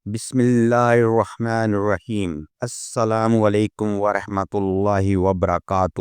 بسم اللہ الرحمن الرحیم۔ السلام علیکم ورحمۃ اللہ وبرکاتہ۔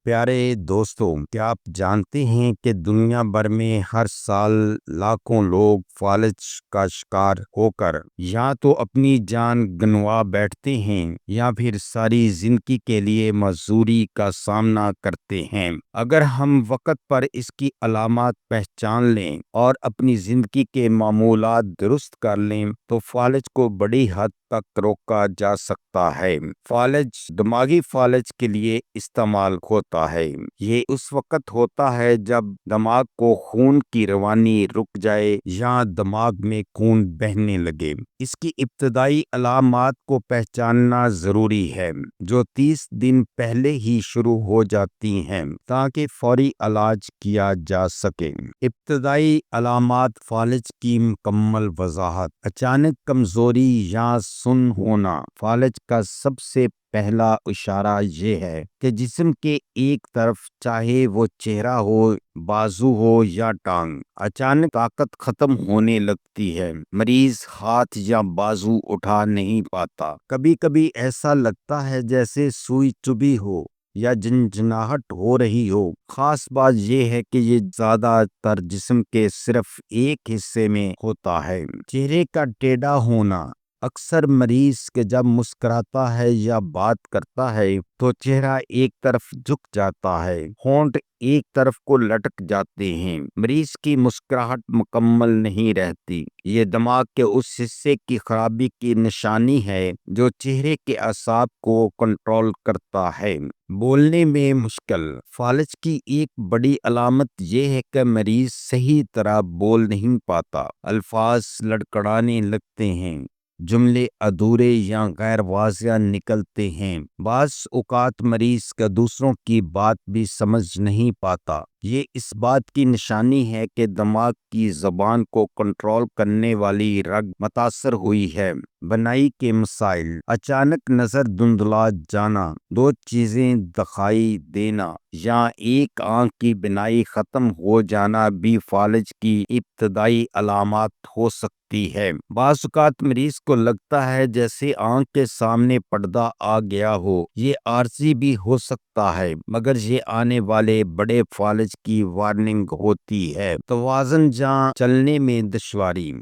پیارے دوستوں، کیا آپ جانتے ہیں کہ دنیا بھر میں ہر سال لاکھوں لوگ فالج کا شکار ہو کر یا تو اپنی جان گنوا بیٹھتے ہیں یا پھر ساری زندگی کے لیے مزدوری کا سامنا کرتے ہیں۔ اگر ہم وقت پر اس کی علامات پہچان لیں اور اپنی زندگی کے معمولات درست کر لیں تو فالج کو بڑی حد تک روکا جا سکتا ہے۔ فالج دماغی فالج کے لیے استعمال ہوتا ہے۔ یہ اس وقت ہوتا ہے جب دماغ کو خون کی روانی رک جائے یا دماغ میں خون بہنے لگے۔ اس کی ابتدائی علامات کو پہچاننا ضروری ہے، جو 30 دن پہلے ہی شروع ہو جاتی ہیں، تاکہ فوری علاج کیا جا سکے۔ ابتدائی علامات فالج کی مکمل وضاحت۔ اچانک کمزوری یا سن ہونا۔ فالج کا سب سے پہلا اشارہ یہ ہے کہ جسم کے ایک طرف، چاہے وہ چہرہ ہو، بازو ہو یا ٹانگ، اچانک طاقت ختم ہونے لگتی ہے۔ مریض ہاتھ یا بازو اٹھا نہیں پاتا۔ کبھی کبھی ایسا لگتا ہے جیسے سوئی چبھی ہو یا جنجناہٹ ہو رہی ہو۔ خاص بات یہ ہے کہ یہ زیادہ تر جسم کے صرف ایک حصے میں ہوتا ہے۔ چہرے کا ٹیڑھا ہونا۔ اکثر مریض کے جب مسکراتا ہے یا بات کرتا ہے تو چہرہ ایک طرف جھک جاتا ہے، ہونٹ ایک طرف کو لٹک جاتے ہیں۔ مریض کی مسکراہٹ مکمل نہیں رہتی۔ یہ دماغ کے اس حصے کی خرابی کی نشانی ہے جو چہرے کے اعصاب کو کنٹرول کرتا ہے۔ بولنے میں مشکل۔ فالج کی ایک بڑی علامت یہ ہے کہ مریض صحیح طرح بول نہیں پاتا۔ الفاظ لڑکھڑانے لگتے ہیں، جملے ادھورے یا غیر واضح نکلتے ہیں۔ بعض اوقات مریض کا دوسروں کی بات بھی سمجھ نہیں پاتا۔ یہ اس بات کی نشانی ہے کہ دماغ کی زبان کو کنٹرول کرنے والی رگ متاثر ہوئی ہے۔ بینائی کے مسائل۔ اچانک نظر دھندلا جانا، دو چیزیں دکھائی دینا یا ایک آنکھ کی بینائی ختم ہو جانا بھی فالج کی ابتدائی علامات ہو سکتی ہے۔ بعض اوقات مریض کو لگتا ہے جیسے آنکھ کے سامنے پردہ آ گیا ہو۔ یہ عارضی بھی ہو سکتا ہے، مگر یہ آنے والے بڑے فالج کی وارننگ ہوتی ہے۔ توازن جہاں چلنے میں دشواری۔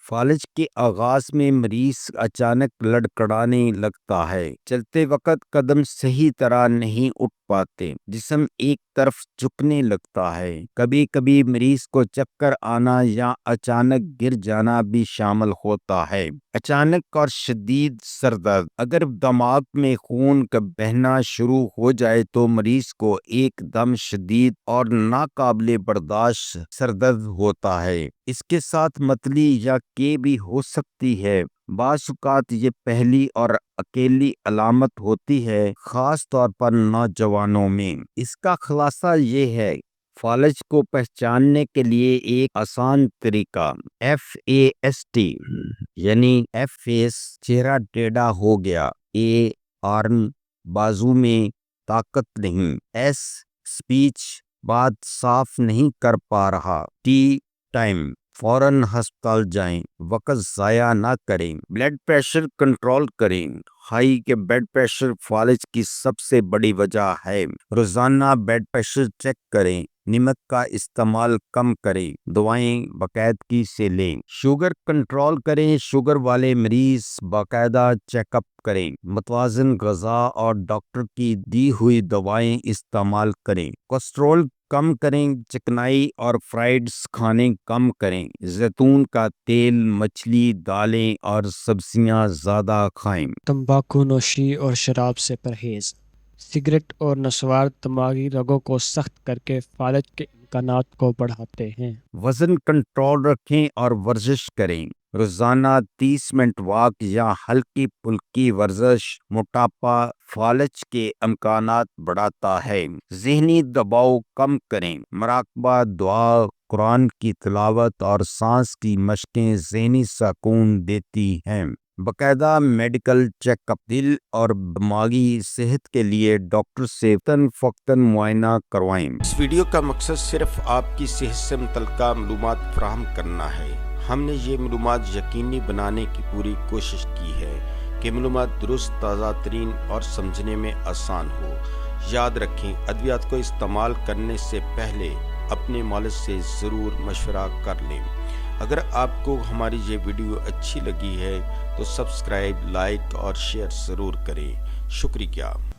فالج کے آغاز میں مریض اچانک لڑکھڑانے لگتا ہے۔ چلتے وقت قدم صحیح طرح نہیں اٹھ پاتے، جسم ایک طرف جھکنے لگتا ہے۔ کبھی کبھی مریض کو چکر آنا یا اچانک گر جانا بھی شامل ہوتا ہے۔ اچانک اور شدید سر درد۔ اگر دماغ میں خون کا بہنا شروع ہو جائے تو مریض کو ایک دم شدید اور ناقابل برداشت سر درد ہوتا ہے۔ اس کے ساتھ متلی یا کے بھی ہو سکتی ہے۔ بعض اوقات یہ پہلی اور اکیلی علامت ہوتی ہے، خاص طور پر نوجوانوں میں۔ اس کا خلاصہ یہ ہے، فالج کو پہچاننے کے لیے ایک آسان طریقہ FAST، یعنی F فیس، چہرہ ٹیڑھا ہو گیا، A آرم، بازو میں طاقت نہیں، S سپیچ، بات صاف نہیں کر پا رہا، T ٹائم، فوراً ہسپتال جائیں، وقت ضائع نہ کریں۔ بلڈ پریشر کنٹرول کریں۔ ہائی کے بلڈ پریشر فالج کی سب سے بڑی وجہ ہے۔ روزانہ بلڈ پریشر چیک کریں۔ نمک کا استعمال کم کریں۔ دوائیں باقاعدگی سے لیں۔ شوگر کنٹرول کریں۔ شوگر والے مریض باقاعدہ چیک اپ کریں۔ متوازن غذا اور ڈاکٹر کی دی ہوئی دوائیں استعمال کریں۔ کولیسٹرول کم کریں۔ چکنائی اور فرائیڈز کھانے کم کریں۔ زیتون کا تیل، مچھلی، دالیں اور سبزیاں زیادہ کھائیں۔ تمباکو نوشی اور شراب سے پرہیز۔ سگریٹ اور نسوار دماغی رگوں کو سخت کر کے فالج کے امکانات کو بڑھاتے ہیں۔ وزن کنٹرول رکھیں اور ورزش کریں۔ روزانہ 30 منٹ واک یا ہلکی پھلکی ورزش موٹاپا فالج کے امکانات بڑھاتا ہے۔ ذہنی دباؤ کم کریں۔ مراقبہ، دعا، قرآن کی تلاوت اور سانس کی مشقیں ذہنی سکون دیتی ہیں۔ باقاعدہ میڈیکل چیک اپ۔ دل اور دماغی صحت کے لیے ڈاکٹر سے فوقتاً معائنہ کروائیں۔ اس ویڈیو کا مقصد صرف آپ کی صحت سے متعلقہ معلومات فراہم کرنا ہے۔ ہم نے یہ معلومات یقینی بنانے کی پوری کوشش کی ہے کہ معلومات درست، تازہ ترین اور سمجھنے میں آسان ہو۔ یاد رکھیں، ادویات کو استعمال کرنے سے پہلے اپنے مالج سے ضرور مشورہ کر لیں۔ اگر آپ کو ہماری یہ ویڈیو اچھی لگی ہے تو سبسکرائب، لائک اور شیئر ضرور کریں۔ شکریہ۔